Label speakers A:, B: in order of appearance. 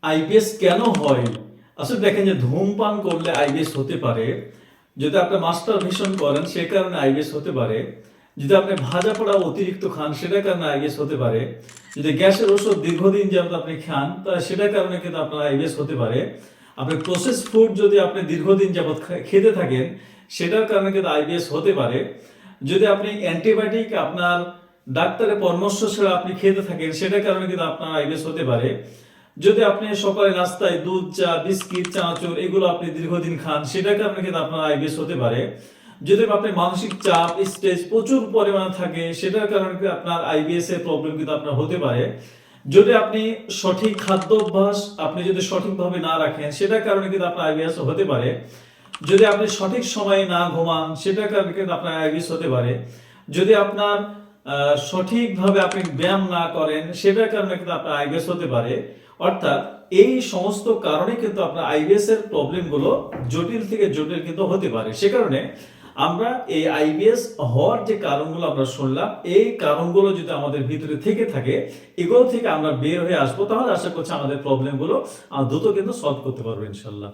A: IBS কেন হয়? আসলে দেখেন যে ধূমপান করলে আইবিএস হতে পারে। যদি আপনি মাস্টারবেশন করেন সে কারণে আইবিএস হতে পারে। যদি আপনি ভাজা পোড়া অতিরিক্ত খান সেটার কারণে আইবিএস হতে পারে। যদি গ্যাসের ওষুধ দীর্ঘদিন যাবত আপনি খান তাহলে সেটার কারণে কিন্তু আপনার আইবিএস হতে পারে। আপনি প্রসেস ফুড যদি আপনি দীর্ঘদিন যাবত খেতে থাকেন সেটার কারণে কিন্তু আইবিএস হতে পারে। যদি আপনি অ্যান্টিবায়োটিক আপনার ডাক্তারের পরামর্শ ছাড়া আপনি খেতে থাকেন সেটার কারণে কিন্তু আপনার আইবিএস হতে পারে। যদি আপনি সকালে নাস্তায় দুধ চা বিস্কিট চানাচুর এগুলো আপনি দীর্ঘদিন খান সেটার কারণে কিন্তু আপনার আইবিএস হতে পারে। যদি আপনি মানসিক চাপ স্ট্রেস প্রচুর পরিমাণে থাকে সেটার কারণে কিন্তু আপনার আইবিএস এর প্রবলেম কিন্তু আপনার হতে পারে। যদি আপনি সঠিক খাদ্যাভ্যাস আপনি যদি সঠিকভাবে না রাখেন সেটার কারণে কিন্তু আপনার আইবিএস হতে পারে। যদি আপনি সঠিক সময়ে না ঘুমান সেটার কারণে কিন্তু আপনার আইবিএস হতে পারে। যদি আপনার সঠিকভাবে আপনি ব্যায়াম না করেন সেটার কারণে কিন্তু আপনার আইবিএস হতে পারে। অর্থাৎ এই সমস্ত কারণে কিন্তু আপনার আইবিএস এর প্রবলেম গুলো জটিল থেকে জটিল কিন্তু হতে পারে। সে কারণে আমরা এই আইবিএস হওয়ার যে কারণগুলো আমরা শুনলাম এই কারণগুলো যদি আমাদের ভিতরে থেকে থাকে এগুলো থেকে আমরা বের হয়ে আসবো তাহলে আশা করছি আমাদের প্রবলেম গুলো দ্রুত কিন্তু সলভ করতে পারবো ইনশাল্লাহ।